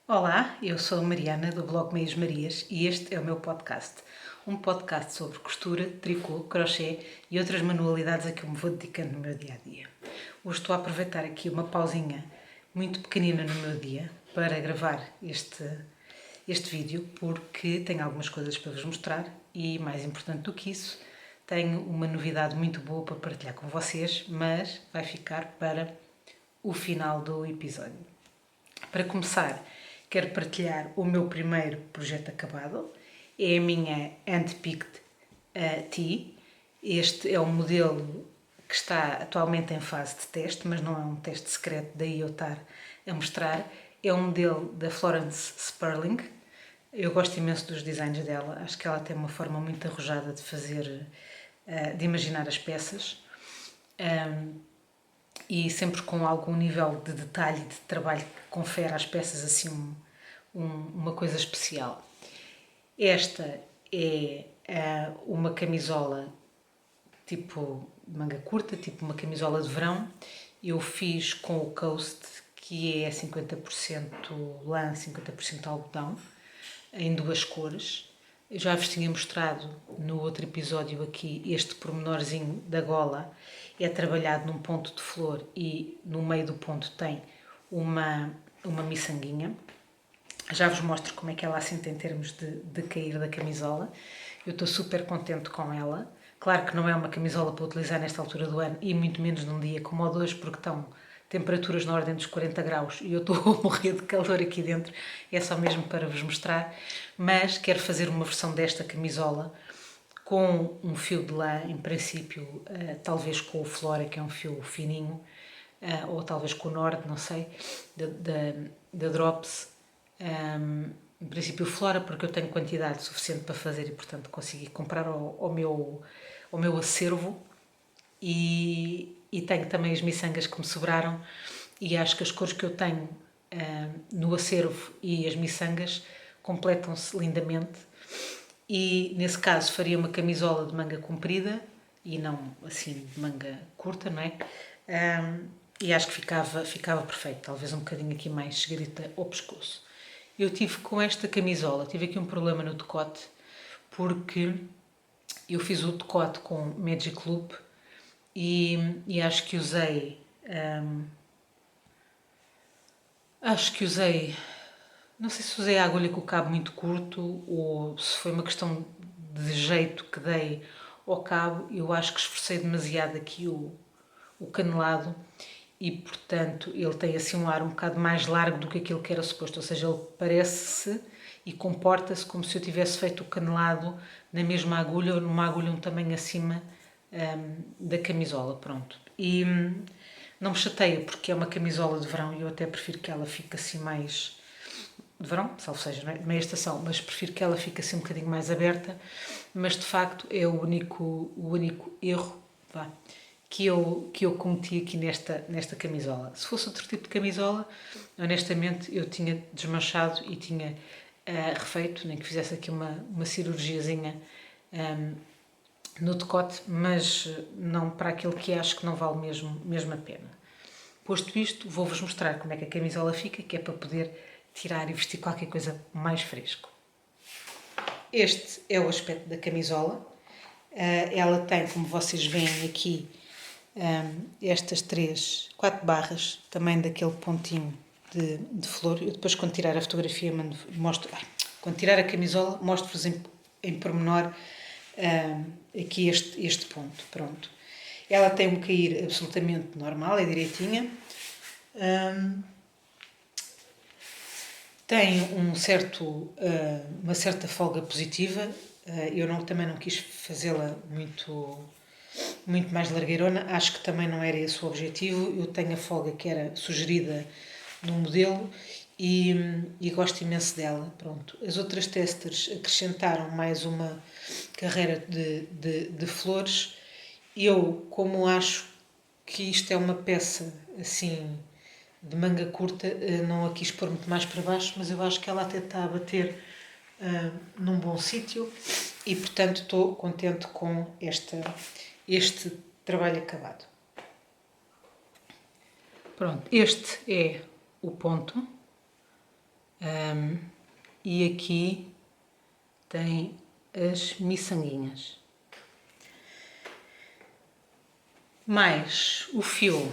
Olá, eu sou a Mariana do blog Meias Marias e este é o meu podcast. Um podcast sobre costura, tricô, crochê e outras manualidades a que eu me vou dedicando no meu dia-a-dia. Hoje estou a aproveitar aqui uma pausinha muito pequenina no meu dia para gravar este vídeo porque tenho algumas coisas para vos mostrar e, mais importante do que isso, tenho uma novidade muito boa para partilhar com vocês, mas vai ficar para o final do episódio. Para começar, quero partilhar o meu primeiro projeto acabado. É a minha Handpicked Tee. Este é um modelo que está atualmente em fase de teste, mas não é um teste secreto, daí eu estar a mostrar. É um modelo da Florence Sperling. Eu gosto imenso dos designs dela. Acho que ela tem uma forma muito arrojada de fazer, de imaginar as peças. E sempre com algum nível de detalhe e de trabalho que confere às peças assim uma coisa especial. Esta é uma camisola tipo manga curta, tipo uma camisola de verão. Eu fiz com o Coast, que é 50% lã, 50% algodão, em duas cores. Eu já vos tinha mostrado no outro episódio aqui este pormenorzinho da gola. É trabalhado num ponto de flor e no meio do ponto tem uma miçanguinha. Já vos mostro como é que ela assenta em termos de cair da camisola. Eu estou super contente com ela. Claro que não é uma camisola para utilizar nesta altura do ano e muito menos num dia como o de hoje, porque estão temperaturas na ordem dos 40 graus e eu estou a morrer de calor aqui dentro. É só mesmo para vos mostrar. Mas quero fazer uma versão desta camisola com um fio de lã, em princípio, talvez com o Flora, que é um fio fininho, ou talvez com o Nord, não sei, da Drops. Em princípio Flora, porque eu tenho quantidade suficiente para fazer e portanto consegui comprar ao meu acervo e tenho também as miçangas que me sobraram e acho que as cores que eu tenho no acervo e as miçangas completam-se lindamente e nesse caso faria uma camisola de manga comprida e não assim de manga curta, não é? E acho que ficava perfeito, talvez um bocadinho aqui mais chegarita ao pescoço. Eu tive com esta camisola, tive aqui um problema no decote, porque eu fiz o decote com Magic Loop e acho que usei, não sei se usei a agulha com o cabo muito curto ou se foi uma questão de jeito que dei ao cabo. Eu acho que esforcei demasiado aqui o canelado e, portanto, ele tem assim um ar um bocado mais largo do que aquilo que era suposto. Ou seja, ele parece-se e comporta-se como se eu tivesse feito o canelado na mesma agulha ou numa agulha um tamanho acima da camisola, pronto. E não me chateia porque é uma camisola de verão e eu até prefiro que ela fique assim mais... de verão, salvo seja, não é? Meia estação, mas prefiro que ela fique assim um bocadinho mais aberta, mas de facto é o único erro, que eu cometi aqui nesta camisola. Se fosse outro tipo de camisola, honestamente eu tinha desmanchado e tinha refeito, nem que fizesse aqui uma cirurgiazinha no decote, mas não para aquilo que acho que não vale mesmo a pena. Posto isto, vou-vos mostrar como é que a camisola fica, que é para poder tirar e vestir qualquer coisa mais fresco. Este é o aspecto da camisola. Ela tem, como vocês veem aqui, estas 4 barras, também daquele pontinho de flor. Eu depois, quando tirar a fotografia, mostro. Quando tirar a camisola, mostro-vos em pormenor aqui este ponto. Pronto. Ela tem um cair absolutamente normal, é direitinha. Tem uma certa folga positiva. Eu também não quis fazê-la muito muito mais largueirona. Acho que também não era esse o objetivo. Eu tenho a folga que era sugerida no modelo e gosto imenso dela. Pronto. As outras testers acrescentaram mais uma carreira de flores. Eu, como acho que isto é uma peça assim de manga curta, não a quis pôr muito mais para baixo, mas eu acho que ela até está a bater num bom sítio e, portanto, estou contente com este trabalho acabado. Pronto, este é o ponto. E aqui tem as miçanguinhas. Mais o fio,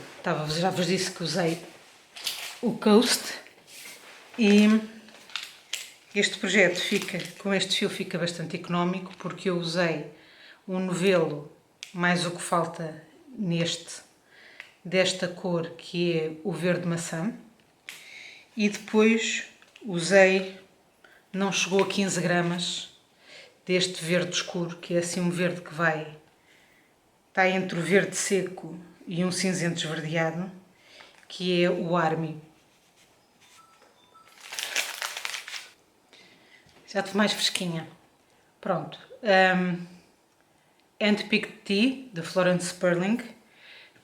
já vos disse que usei o Coast e este projeto com este fio fica bastante económico porque eu usei um novelo mais o que falta desta cor que é o verde maçã e depois usei, não chegou a 15 gramas deste verde escuro que é assim um verde que está entre o verde seco e um cinzento esverdeado que é o Army. Já estou mais fresquinha. Pronto. Handpicked Tea, de Florence Sperling,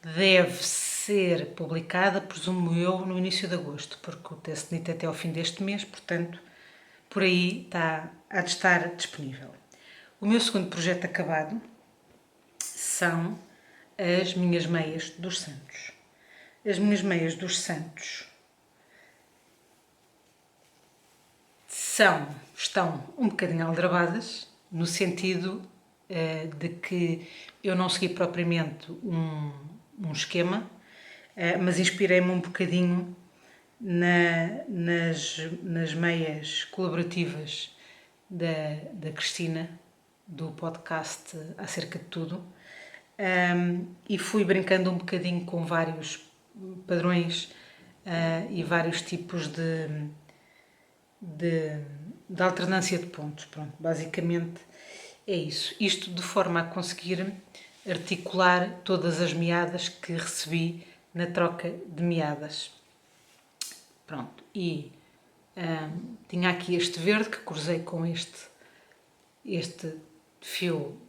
deve ser publicada, presumo eu, no início de agosto, porque o teste NIT é até ao fim deste mês, portanto, por aí há de estar disponível. O meu segundo projeto acabado são as minhas meias dos Santos. As minhas meias dos Santos estão um bocadinho aldrabadas, no sentido de que eu não segui propriamente um esquema, mas inspirei-me um bocadinho nas meias colaborativas da Cristina, do podcast Acerca de Tudo, e fui brincando um bocadinho com vários padrões e vários tipos de alternância de pontos. Pronto, basicamente é isso. Isto de forma a conseguir articular todas as meadas que recebi na troca de meadas. Pronto, e tinha aqui este verde que cruzei com este fio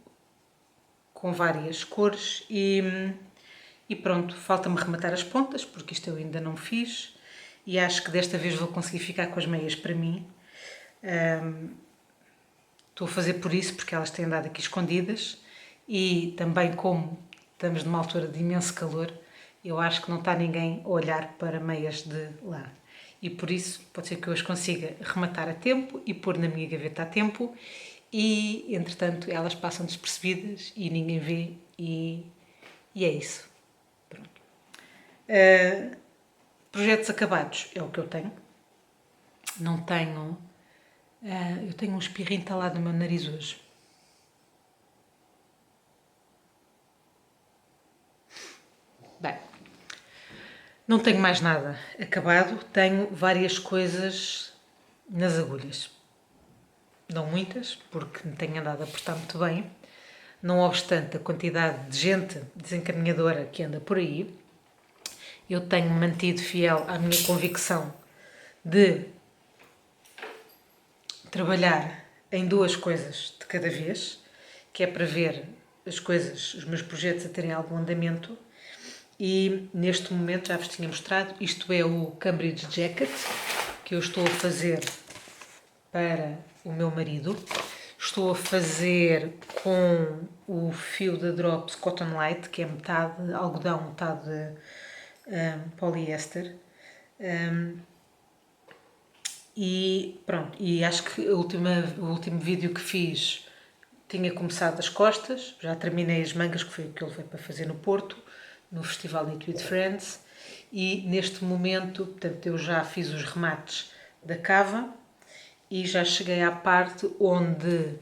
com várias cores e pronto, falta-me rematar as pontas porque isto eu ainda não fiz e acho que desta vez vou conseguir ficar com as meias para mim. Estou a fazer por isso porque elas têm andado aqui escondidas e também como estamos numa altura de imenso calor, eu acho que não está ninguém a olhar para meias de lá. E por isso pode ser que eu as consiga rematar a tempo e pôr na minha gaveta a tempo e, entretanto, elas passam despercebidas e ninguém vê e é isso. Pronto. Projetos acabados é o que eu tenho. Não tenho... eu tenho um espirro entalado no meu nariz hoje. Bem, não tenho mais nada acabado. Tenho várias coisas nas agulhas. Não muitas, porque me tenho andado a portar muito bem. Não obstante a quantidade de gente desencaminhadora que anda por aí, eu tenho mantido fiel à minha convicção de trabalhar em 2 coisas de cada vez, que é para ver as coisas, os meus projetos a terem algum andamento. E neste momento já vos tinha mostrado, isto é o Cambridge Jacket que eu estou a fazer para o meu marido. Estou a fazer com o fio da Drops Cotton Light, que é metade algodão, metade poliéster. E pronto, e acho que o último vídeo que fiz tinha começado das costas, já terminei as mangas, que foi o que eu levei para fazer no Porto, no Festival Knit with Friends, e neste momento, portanto, eu já fiz os remates da cava e já cheguei à parte onde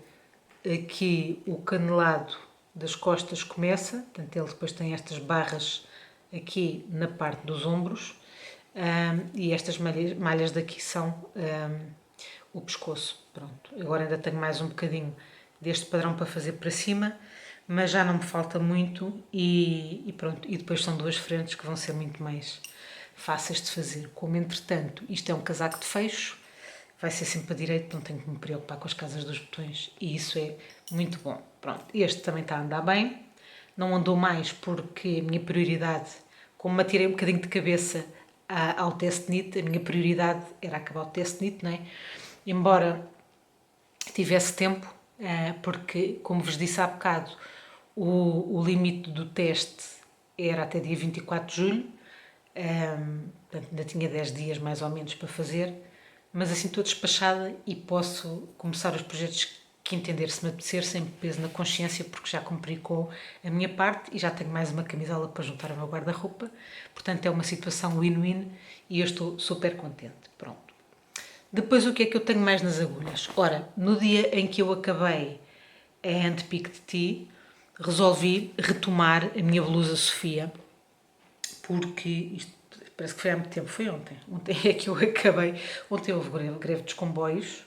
aqui o canelado das costas começa, portanto, ele depois tem estas barras aqui na parte dos ombros, e estas malhas daqui são o pescoço. Pronto, agora ainda tenho mais um bocadinho deste padrão para fazer para cima, mas já não me falta muito e pronto. E depois são duas frentes que vão ser muito mais fáceis de fazer. Como, entretanto, isto é um casaco de fecho, vai ser sempre a direito, não tenho que me preocupar com as casas dos botões e isso é muito bom. Pronto, este também está a andar bem, não andou mais porque a minha prioridade, como me atirei um bocadinho de cabeça ao test knit, a minha prioridade era acabar o test knit, não é? Embora tivesse tempo, porque, como vos disse há bocado, o limite do teste era até dia 24 de julho, portanto ainda tinha 10 dias mais ou menos para fazer, mas assim estou despachada e posso começar os projetos que entender se me apetecer, sem peso na consciência, porque já cumpri com a minha parte e já tenho mais uma camisola para juntar ao meu guarda-roupa. Portanto, é uma situação win-win e eu estou super contente. Pronto. Depois, o que é que eu tenho mais nas agulhas? Ora, no dia em que eu acabei a Handpicked Tea, resolvi retomar a minha blusa Sofia, porque isto parece que foi há muito tempo, foi ontem. Ontem é que eu acabei. Ontem houve greve dos comboios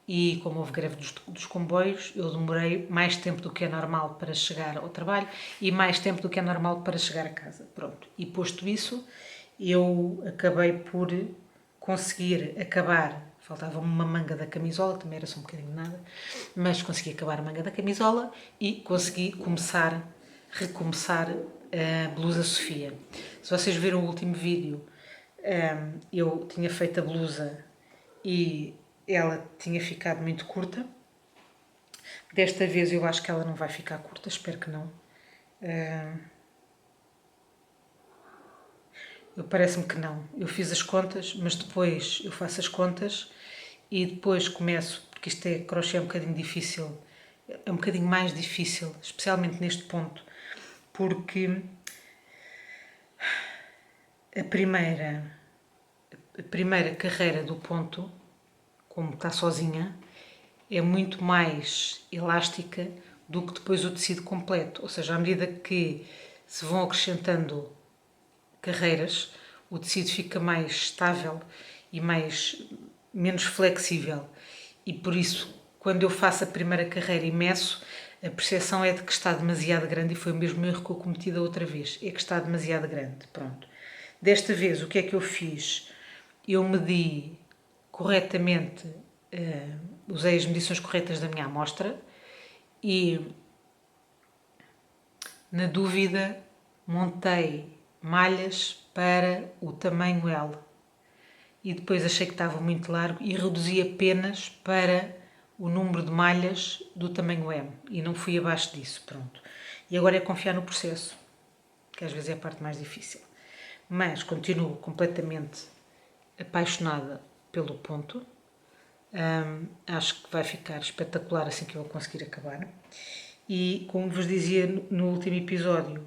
e como houve greve dos comboios, eu demorei mais tempo do que é normal para chegar ao trabalho e mais tempo do que é normal para chegar a casa. Pronto. E posto isso, eu acabei por conseguir acabar. Faltava-me uma manga da camisola, também era só um bocadinho de nada, mas consegui acabar a manga da camisola e consegui recomeçar a blusa Sofia. Se vocês viram o último vídeo, eu tinha feito a blusa e ela tinha ficado muito curta. Desta vez eu acho que ela não vai ficar curta, espero que não. Parece-me que não. Eu fiz as contas, mas depois eu faço as contas e depois começo, porque isto é crochê, é um bocadinho difícil, é um bocadinho mais difícil, especialmente neste ponto, porque a primeira carreira do ponto, como está sozinha, é muito mais elástica do que depois o tecido completo. Ou seja, à medida que se vão acrescentando carreiras, o tecido fica mais estável e menos flexível. E por isso, quando eu faço a primeira carreira e meço, a percepção é de que está demasiado grande e foi o mesmo erro que eu cometi da outra vez. É que está demasiado grande. Pronto. Desta vez, o que é que eu fiz? Eu medi corretamente, usei as medições corretas da minha amostra e, na dúvida, montei malhas para o tamanho L. E depois achei que estava muito largo e reduzi apenas para o número de malhas do tamanho M. E não fui abaixo disso, pronto. E agora é confiar no processo, que às vezes é a parte mais difícil. Mas continuo completamente apaixonada pelo ponto. Acho que vai ficar espetacular assim que eu conseguir acabar. E como vos dizia no último episódio,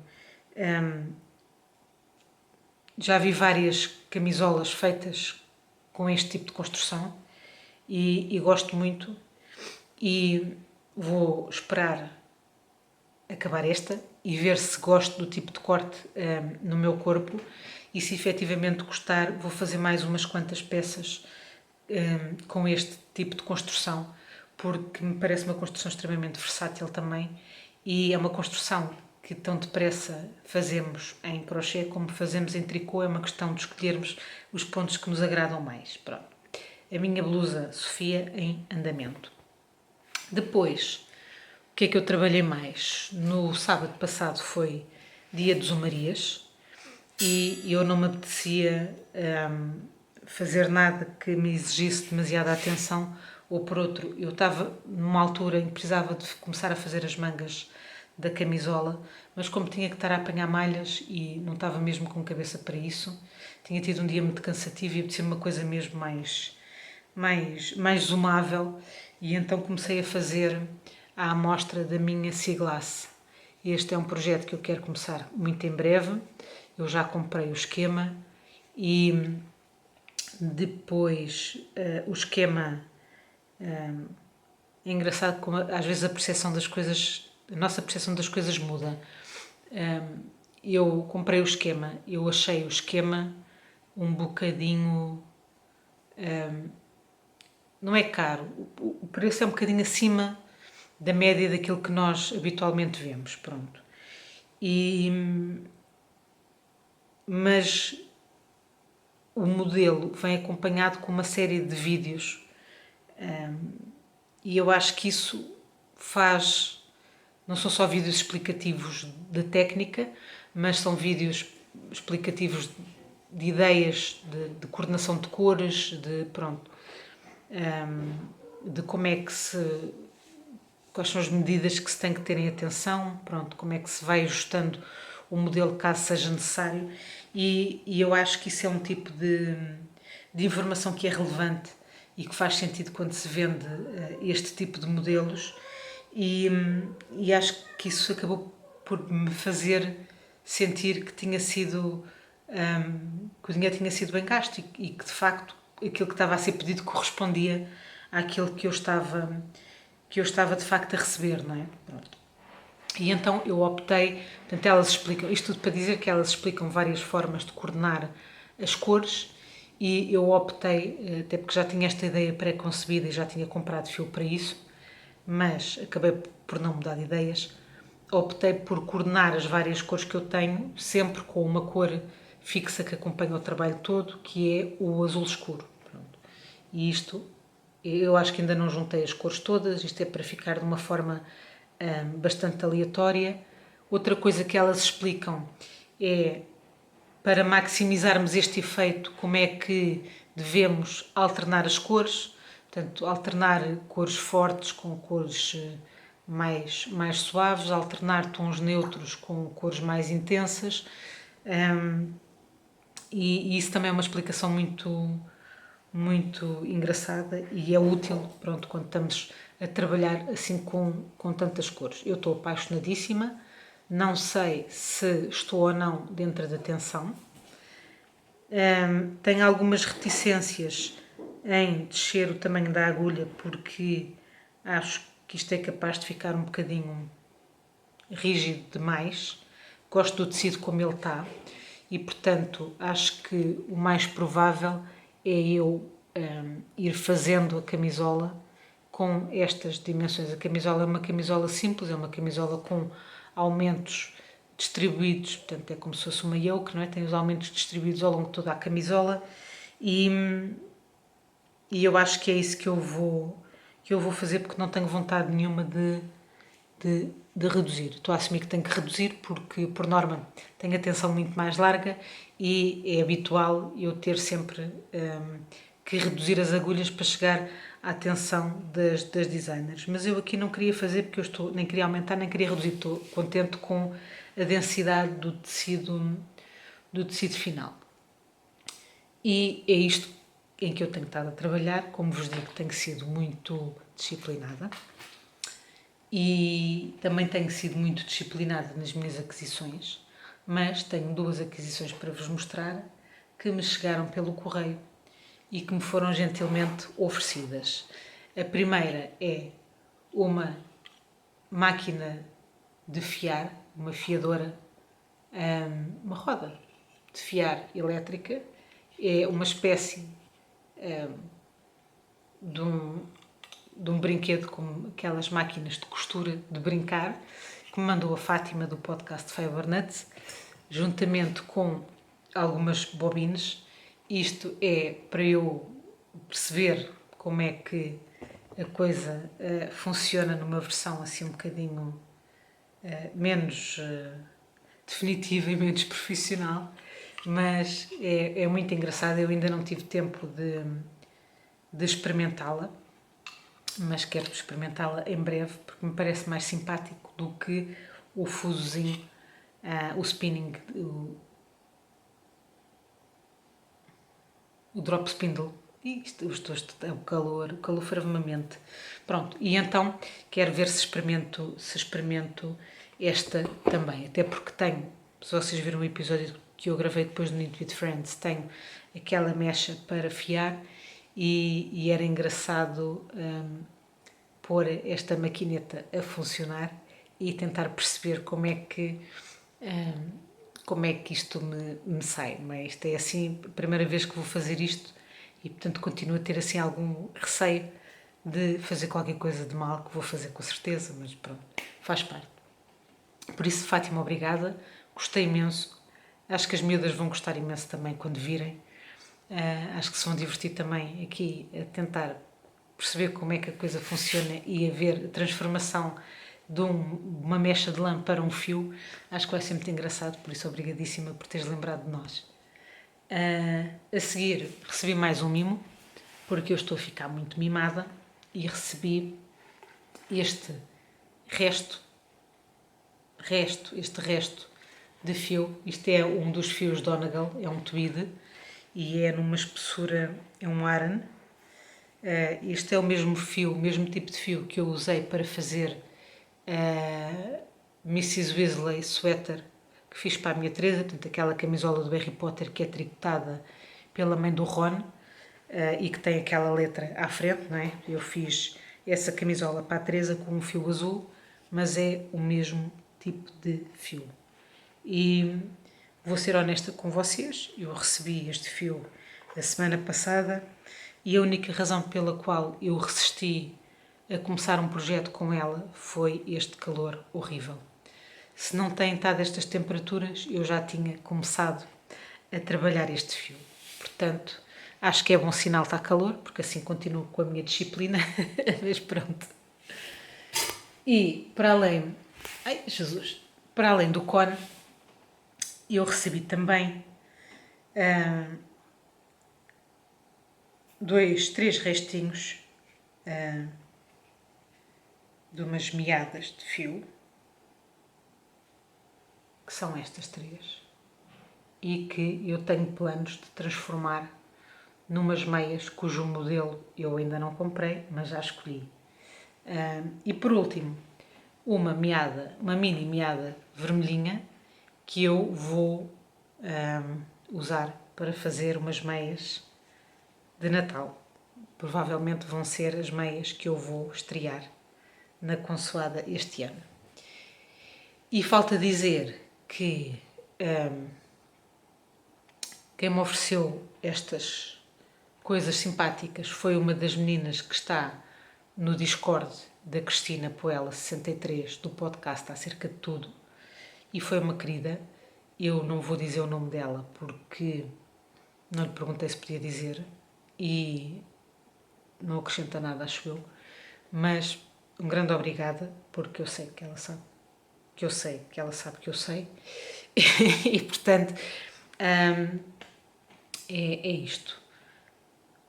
já vi várias camisolas feitas com este tipo de construção e gosto muito e vou esperar acabar esta e ver se gosto do tipo de corte no meu corpo e se efetivamente gostar vou fazer mais umas quantas peças com este tipo de construção, porque me parece uma construção extremamente versátil também e é uma construção que tão depressa fazemos em crochê como fazemos em tricô, é uma questão de escolhermos os pontos que nos agradam mais. Pronto. A minha blusa Sofia em andamento. Depois, o que é que eu trabalhei mais? No sábado passado foi dia dos Marias e eu não me apetecia fazer nada que me exigisse demasiada atenção, ou por outro, eu estava numa altura em que precisava de começar a fazer as mangas da camisola, mas como tinha que estar a apanhar malhas e não estava mesmo com cabeça para isso, tinha tido um dia muito cansativo e apetecia uma coisa mesmo mais zoomável e então comecei a fazer a amostra da minha Sea Glass. Este é um projeto que eu quero começar muito em breve, eu já comprei o esquema e depois o esquema é engraçado como às vezes a percepção das coisas, a nossa percepção das coisas muda. Eu comprei o esquema, eu achei o esquema um bocadinho, não é caro, o preço é um bocadinho acima da média daquilo que nós habitualmente vemos, pronto. Mas o modelo vem acompanhado com uma série de vídeos, e eu acho que isso faz, não são só vídeos explicativos de técnica, mas são vídeos explicativos de ideias, de coordenação de cores, de como é que quais são as medidas que se tem que ter em atenção, pronto, como é que se vai ajustando o modelo caso seja necessário, e eu acho que isso é um tipo de informação que é relevante e que faz sentido quando se vende este tipo de modelos, e acho que isso acabou por me fazer sentir que tinha sido que o dinheiro tinha sido bem gasto e que de facto aquilo que estava a ser pedido correspondia àquilo que eu estava de facto a receber, não é? Pronto. E então eu optei, portanto elas explicam, isto tudo para dizer que elas explicam várias formas de coordenar as cores, e eu optei, até porque já tinha esta ideia pré-concebida e já tinha comprado fio para isso, mas acabei por não mudar de ideias, optei por coordenar as várias cores que eu tenho, sempre com uma cor fixa que acompanha o trabalho todo, que é o azul escuro. Pronto. E isto, eu acho que ainda não juntei as cores todas, isto é para ficar de uma forma bastante aleatória. Outra coisa que elas explicam é, para maximizarmos este efeito, como é que devemos alternar as cores, portanto, alternar cores fortes com cores mais suaves, alternar tons neutros com cores mais intensas, e isso também é uma explicação muito engraçada e é útil, pronto, quando estamos a trabalhar assim com tantas cores. Eu estou apaixonadíssima, não sei se estou ou não dentro da tensão. Tenho algumas reticências em descer o tamanho da agulha, porque acho que isto é capaz de ficar um bocadinho rígido demais. Gosto do tecido como ele está e, portanto, acho que o mais provável é eu ir fazendo a camisola com estas dimensões. A camisola é uma camisola simples, é uma camisola com aumentos distribuídos, portanto é como se fosse uma yoke, não é? Tem os aumentos distribuídos ao longo de toda a camisola, e eu acho que é isso que eu vou fazer, porque não tenho vontade nenhuma de reduzir. Estou a assumir que tenho que reduzir porque, por norma, tenho a tensão muito mais larga e é habitual eu ter sempre que reduzir as agulhas para chegar à tensão das designers. Mas eu aqui não queria fazer porque eu nem queria aumentar, nem queria reduzir. Estou contente com a densidade do tecido final. E é isto em que eu tenho estado a trabalhar. Como vos digo, tenho sido muito disciplinada. E também tenho sido muito disciplinada nas minhas aquisições, mas tenho 2 aquisições para vos mostrar que me chegaram pelo correio e que me foram gentilmente oferecidas. A primeira é uma máquina de fiar, uma fiadora, uma roda de fiar elétrica. É uma espécie de um brinquedo, como aquelas máquinas de costura de brincar, que me mandou a Fátima do podcast Fiber Nuts, juntamente com algumas bobines. Isto é para eu perceber como é que a coisa funciona numa versão assim um bocadinho menos definitiva e menos profissional, mas é muito engraçado. Eu ainda não tive tempo de experimentá-la, mas quero experimentá-la em breve porque me parece mais simpático do que o fusozinho, o spinning, o drop spindle. E isto é o calor ferve-me a mente. Pronto, e então quero ver se experimento esta também, até porque tenho, se vocês viram o episódio que eu gravei depois do Knit with Friends, tenho aquela mecha para fiar e era engraçado pôr esta maquineta a funcionar e tentar perceber como é que isto me sai. Mas isto é assim a primeira vez que vou fazer isto e, portanto, continuo a ter assim algum receio de fazer qualquer coisa de mal, que vou fazer com certeza, mas pronto, faz parte. Por isso, Fátima, obrigada, gostei imenso, acho que as miúdas vão gostar imenso também quando virem, acho que se vão divertir também aqui a tentar perceber como é que a coisa funciona e a ver a transformação de uma mecha de lã para um fio, acho que vai ser muito engraçado, por isso obrigadíssima por teres lembrado de nós. A seguir recebi mais um mimo, porque eu estou a ficar muito mimada, e recebi este resto de fio. Isto é um dos fios Donegal, é um tweed e é numa espessura, é um aran. Este é o mesmo fio, o mesmo tipo de fio que eu usei para fazer Mrs. Weasley sweater que fiz para a minha Teresa, portanto aquela camisola do Harry Potter que é tricotada pela mãe do Ron e que tem aquela letra à frente, não é? Eu fiz essa camisola para a Teresa com um fio azul, mas é o mesmo tipo de fio. E vou ser honesta com vocês, eu recebi este fio a semana passada e a única razão pela qual eu resisti a começar um projeto com ela foi este calor horrível. Se não têm estado estas temperaturas, eu já tinha começado a trabalhar este fio. Portanto, acho que é bom sinal estar calor, porque assim continuo com a minha disciplina, mas pronto. E para além, para além do cone, eu recebi também 3 restinhos de umas meadas de fio, que são estas 3, e que eu tenho planos de transformar numas meias cujo modelo eu ainda não comprei, mas já escolhi. E por último, uma mini meada vermelhinha que eu vou usar para fazer umas meias de Natal. Provavelmente vão ser as meias que eu vou estrear na Consoada este ano. E falta dizer que quem me ofereceu estas coisas simpáticas foi uma das meninas que está no Discord da Cristina Poela 63 do podcast Acerca de Tudo, e foi uma querida. Eu não vou dizer o nome dela porque não lhe perguntei se podia dizer e não acrescenta nada, acho eu, mas um grande obrigada, porque eu sei que ela sabe que eu sei que ela sabe que eu sei e portanto é isto.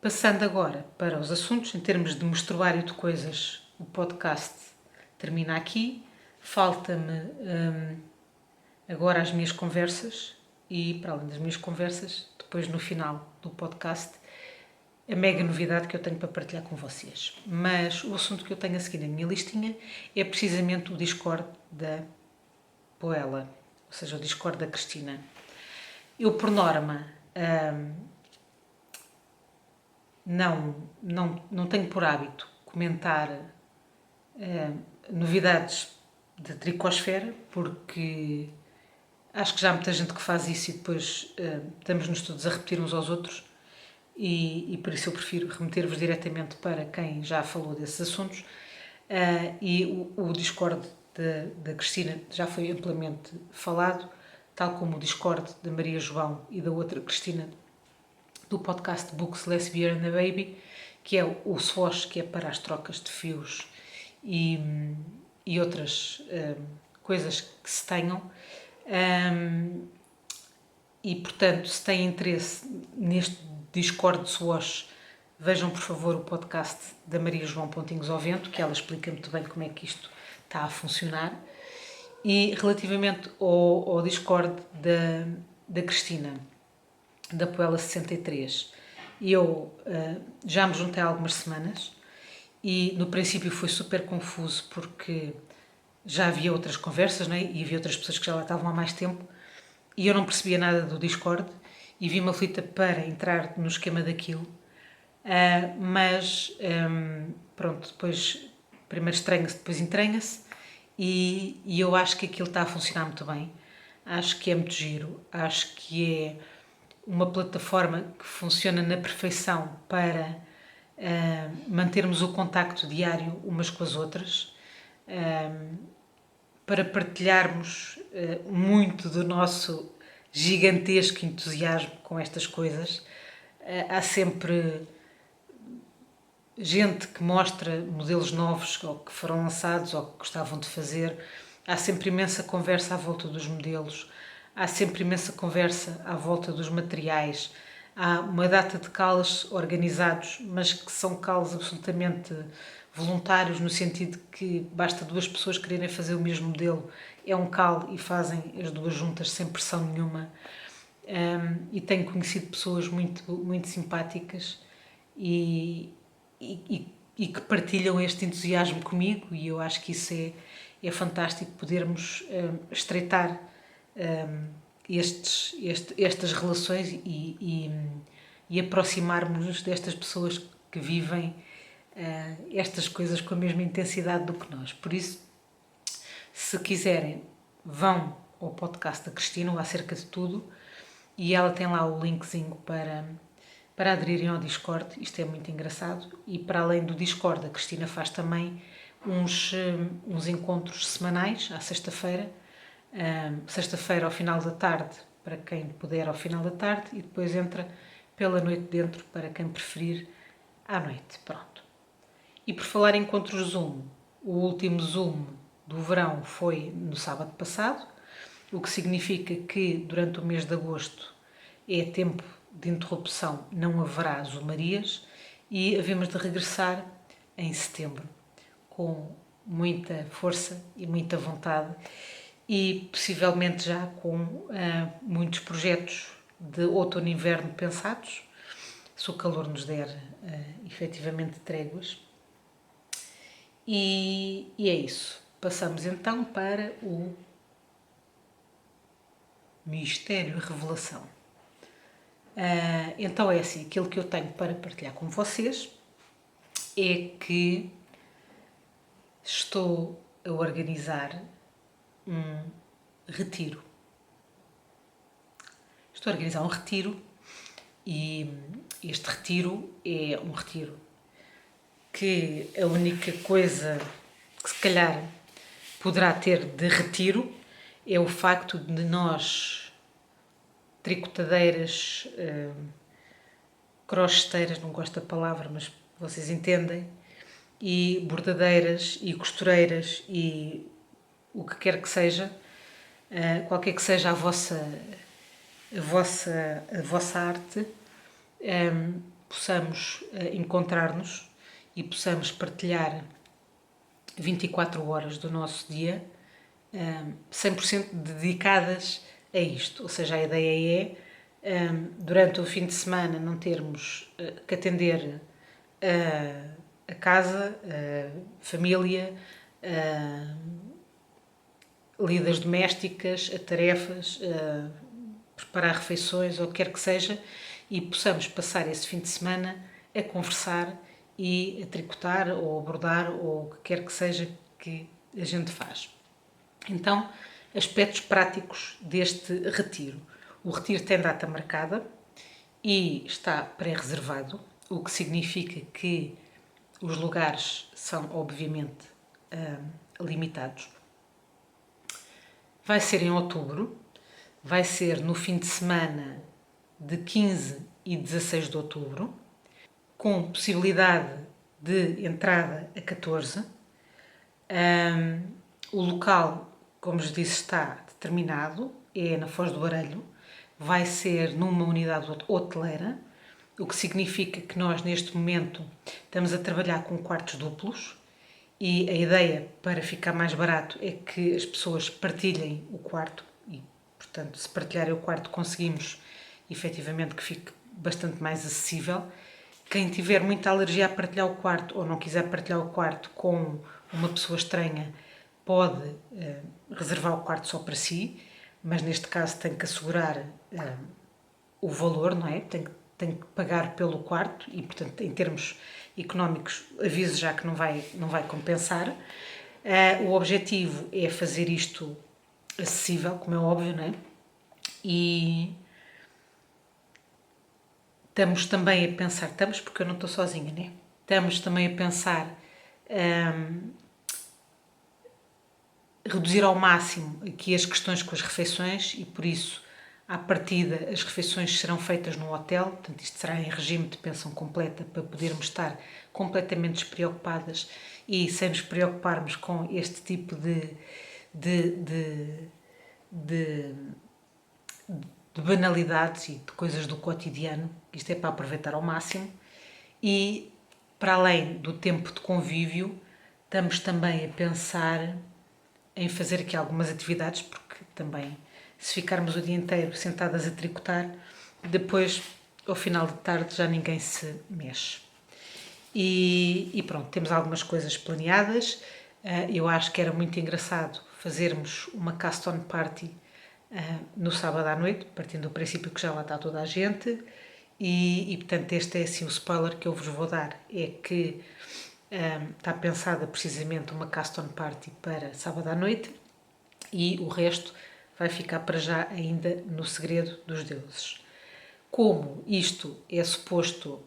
Passando agora para os assuntos, em termos de mostruário de coisas, o podcast termina aqui. Falta-me agora as minhas conversas e, para além das minhas conversas, depois no final do podcast, a mega novidade que eu tenho para partilhar com vocês. Mas o assunto que eu tenho a seguir na minha listinha é precisamente o Discord da Poela, ou seja, o Discord da Cristina. Eu, por norma, não tenho por hábito comentar novidades de tricosfera, porque acho que já há muita gente que faz isso e depois estamos-nos todos a repetir uns aos outros e por isso eu prefiro remeter-vos diretamente para quem já falou desses assuntos. E o Discord da Cristina já foi amplamente falado, tal como o Discord da Maria João e da outra Cristina do podcast Books, Lesbian and a Baby, que é o SWOS, que é para as trocas de fios e outras coisas que se tenham. E, portanto, se têm interesse neste Discord de SWOS, vejam, por favor, o podcast da Maria João Pontinhos ao Vento, que ela explica muito bem como é que isto está a funcionar. E relativamente ao Discord da Cristina, da Poela 63, eu já me juntei há algumas semanas e no princípio foi super confuso porque já havia outras conversas, não é? E havia outras pessoas que já lá estavam há mais tempo e eu não percebia nada do Discord e vi-me aflita para entrar no esquema daquilo, mas pronto, depois primeiro estranha-se, depois entranha-se e eu acho que aquilo está a funcionar muito bem, acho que é muito giro, acho que é uma plataforma que funciona na perfeição para mantermos o contacto diário umas com as outras, para partilharmos muito do nosso gigantesco entusiasmo com estas coisas. Há sempre gente que mostra modelos novos ou que foram lançados ou que gostavam de fazer. Há sempre imensa conversa à volta dos modelos, há sempre imensa conversa à volta dos materiais. Há uma data de calls organizados, mas que são calls absolutamente voluntários, no sentido que basta duas pessoas quererem fazer o mesmo modelo, é um call e fazem as duas juntas sem pressão nenhuma. E tenho conhecido pessoas muito, muito simpáticas e que partilham este entusiasmo comigo, e eu acho que isso é fantástico, podermos estreitar estas relações e aproximarmos-nos destas pessoas que vivem estas coisas com a mesma intensidade do que nós. Por isso, se quiserem, vão ao podcast da Cristina, ou Acerca de Tudo, e ela tem lá o linkzinho para aderirem ao Discord. Isto é muito engraçado. E para além do Discord, a Cristina faz também uns encontros semanais, à sexta-feira. Sexta-feira ao final da tarde, para quem puder ao final da tarde, e depois entra pela noite dentro, para quem preferir à noite. Pronto. E por falar em encontros Zoom, o último Zoom do verão foi no sábado passado, o que significa que durante o mês de agosto é tempo de interrupção, não haverá zoomarias, e havemos de regressar em setembro com muita força e muita vontade, e possivelmente já com muitos projetos de outono e inverno pensados, se o calor nos der efetivamente tréguas. E é isso. Passamos então para o mistério e revelação. Então é assim, aquilo que eu tenho para partilhar com vocês é que estou a organizar um retiro. Estou a organizar um retiro, e este retiro é um retiro que a única coisa que se calhar poderá ter de retiro é o facto de nós, tricotadeiras, crocheteiras, não gosto da palavra, mas vocês entendem, e bordadeiras e costureiras e o que quer que seja, qualquer que seja a vossa arte, possamos encontrar-nos e possamos partilhar 24 horas do nosso dia 100% dedicadas a isto. Ou seja, a ideia é, durante o fim de semana, não termos que atender a casa, a família, lidas domésticas, a tarefas, preparar refeições, ou o que quer que seja, e possamos passar esse fim de semana a conversar e a tricotar ou a bordar ou o que quer que seja que a gente faz. Então, aspectos práticos deste retiro. O retiro tem data marcada e está pré-reservado, o que significa que os lugares são, obviamente, limitados. Vai ser em outubro, vai ser no fim de semana de 15 e 16 de outubro, com possibilidade de entrada a 14. O local, como vos disse, está determinado, é na Foz do Barelho, vai ser numa unidade hoteleira, o que significa que nós neste momento estamos a trabalhar com quartos duplos, e a ideia, para ficar mais barato, é que as pessoas partilhem o quarto, e portanto, se partilharem o quarto, conseguimos efetivamente que fique bastante mais acessível. Quem tiver muita alergia a partilhar o quarto ou não quiser partilhar o quarto com uma pessoa estranha, pode reservar o quarto só para si, mas neste caso tem que assegurar o valor, não é? Tem que pagar pelo quarto e, portanto, em termos económicos, aviso já que não vai compensar. O objetivo é fazer isto acessível, como é óbvio, não é? E estamos também a pensar, porque eu não estou sozinha, né? Estamos também a pensar reduzir ao máximo aqui as questões com as refeições e por isso, à partida, as refeições serão feitas num hotel, portanto isto será em regime de pensão completa para podermos estar completamente despreocupadas e sem nos preocuparmos com este tipo de banalidades e de coisas do cotidiano. Isto é para aproveitar ao máximo. E, para além do tempo de convívio, estamos também a pensar em fazer aqui algumas atividades, porque também, se ficarmos o dia inteiro sentadas a tricotar, depois, ao final de tarde, já ninguém se mexe. E pronto, temos algumas coisas planeadas. Eu acho que era muito engraçado fazermos uma cast-on party no sábado à noite, partindo do princípio que já lá está toda a gente. E portanto, este é assim o spoiler que eu vos vou dar: é que está pensada precisamente uma cast-on party para sábado à noite e o resto vai ficar para já ainda no segredo dos deuses. Como isto é suposto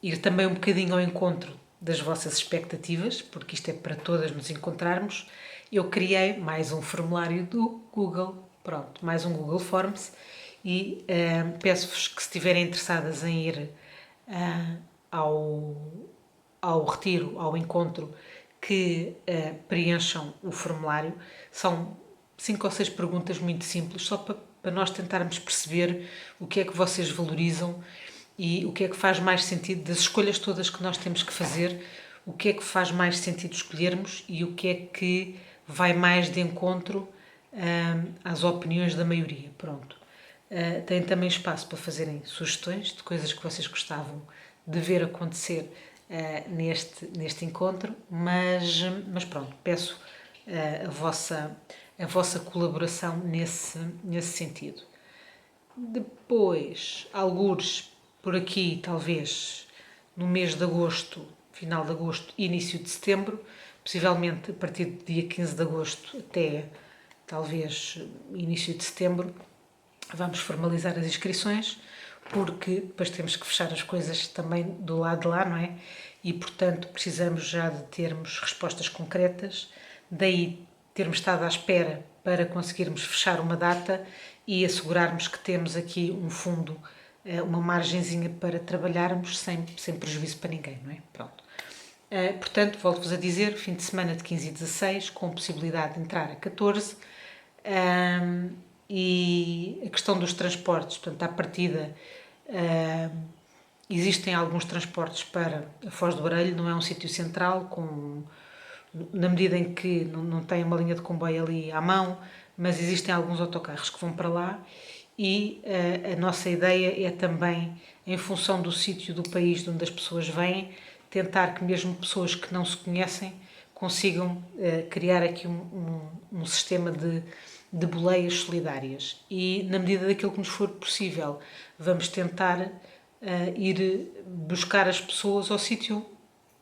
ir também um bocadinho ao encontro das vossas expectativas, porque isto é para todas nos encontrarmos, eu criei mais um formulário do Google, pronto, mais um Google Forms, e peço-vos que, se estiverem interessadas em ir ao retiro, ao encontro, que preencham o formulário. São 5 ou 6 perguntas muito simples, só para nós tentarmos perceber o que é que vocês valorizam e o que é que faz mais sentido das escolhas todas que nós temos que fazer, o que é que faz mais sentido escolhermos e o que é que vai mais de encontro às opiniões da maioria. Pronto. Têm também espaço para fazerem sugestões de coisas que vocês gostavam de ver acontecer neste encontro, mas pronto, peço a vossa colaboração nesse sentido. Depois, algures por aqui, talvez no mês de agosto, final de agosto, início de setembro, possivelmente a partir do dia 15 de agosto até talvez início de setembro, vamos formalizar as inscrições, porque depois temos que fechar as coisas também do lado de lá, não é? E, portanto, precisamos já de termos respostas concretas, daí termos estado à espera para conseguirmos fechar uma data e assegurarmos que temos aqui um fundo, uma margenzinha para trabalharmos sem prejuízo para ninguém, não é? Pronto. Portanto, volto-vos a dizer, fim de semana de 15 e 16, com possibilidade de entrar a 14, e a questão dos transportes, portanto, à partida, existem alguns transportes para a Foz do Arelho, não é um sítio central, na medida em que não tem uma linha de comboio ali à mão, mas existem alguns autocarros que vão para lá e a nossa ideia é também, em função do sítio do país de onde as pessoas vêm, tentar que mesmo pessoas que não se conhecem consigam criar aqui um sistema de boleias solidárias e, na medida daquilo que nos for possível, vamos tentar ir buscar as pessoas ao sítio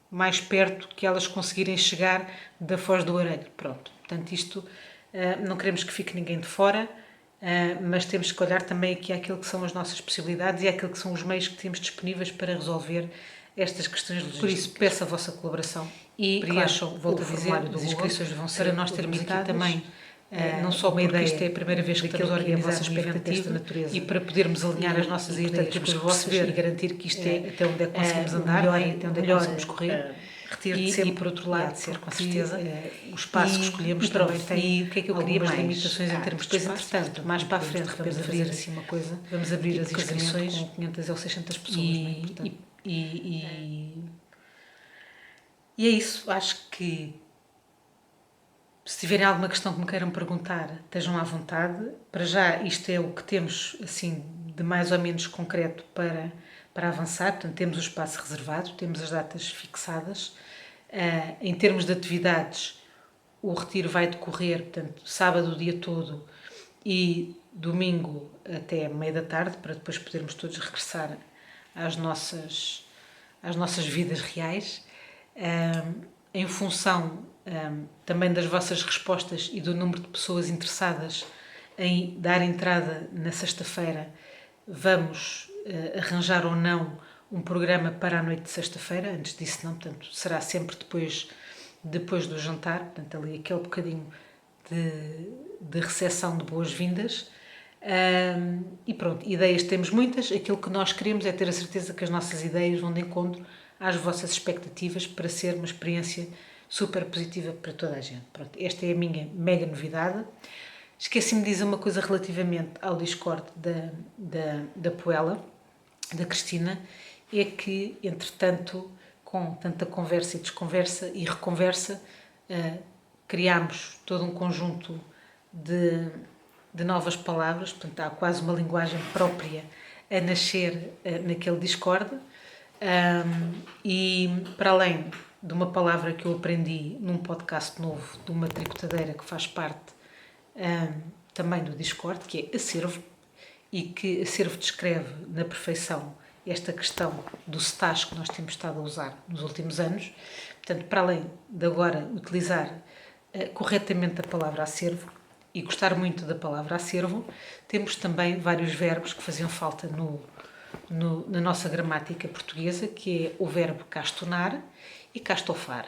mais perto que elas conseguirem chegar da Foz do Arelho. Pronto, portanto isto não queremos que fique ninguém de fora, mas temos que olhar também aqui àquilo que são as nossas possibilidades e àquilo que são os meios que temos disponíveis para resolver estas questões logísticas. Por isso, peço a vossa colaboração e preencham, claro, volto a dizer, as inscrições vão ser para nós termos aqui também não só uma ideia, isto é a primeira vez que estamos a organizar a expectativa natureza, e para podermos alinhar as nossas ideias com as vossas e garantir que isto é até onde é que conseguimos andar, melhor, até onde é que conseguimos correr. Retiro de sempre, e por outro lado, de ser com certeza, o espaço que escolhemos também tem, o que é que eu queria mais? Limitações em termos de espaço. Entretanto, mais para a frente, vamos abrir assim uma coisa, vamos abrir as inscrições com 500 ou 600 pessoas, e é isso. Acho que, se tiverem alguma questão que me queiram perguntar, estejam à vontade. Para já, isto é o que temos assim de mais ou menos concreto para avançar. Portanto, temos o espaço reservado, temos as datas fixadas. Em termos de atividades, o retiro vai decorrer, portanto, sábado o dia todo e domingo até meia da tarde, para depois podermos todos regressar às nossas vidas reais. Em função também das vossas respostas e do número de pessoas interessadas em dar entrada na sexta-feira, vamos arranjar ou não um programa para a noite de sexta-feira, antes disso não, portanto, será sempre depois do jantar, portanto, ali aquele bocadinho de recepção de boas-vindas. E pronto, ideias temos muitas, aquilo que nós queremos é ter a certeza que as nossas ideias vão de encontro às vossas expectativas para ser uma experiência super positiva para toda a gente. Pronto, esta é a minha mega novidade. Esqueci-me de dizer uma coisa relativamente ao Discord da Puela, da Cristina, é que, entretanto, com tanta conversa e desconversa e reconversa, criámos todo um conjunto de novas palavras, portanto há quase uma linguagem própria a nascer naquele Discord, e para além de uma palavra que eu aprendi num podcast novo de uma tricotadeira que faz parte também do Discord, que é acervo, e que acervo descreve na perfeição esta questão do stash que nós temos estado a usar nos últimos anos. Portanto, para além de agora utilizar corretamente a palavra acervo e gostar muito da palavra acervo, temos também vários verbos que faziam falta na nossa gramática portuguesa, que é o verbo castonar e castofar.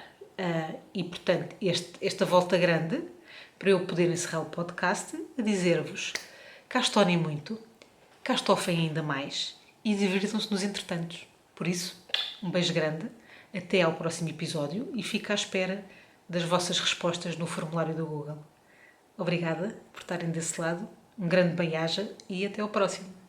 E, portanto, esta volta grande, para eu poder encerrar o podcast, a dizer-vos castonem muito, castofem ainda mais e divirtam-se nos entretantos. Por isso, um beijo grande, até ao próximo episódio e fico à espera das vossas respostas no formulário do Google. Obrigada por estarem desse lado, um grande bem-aja e até ao próximo.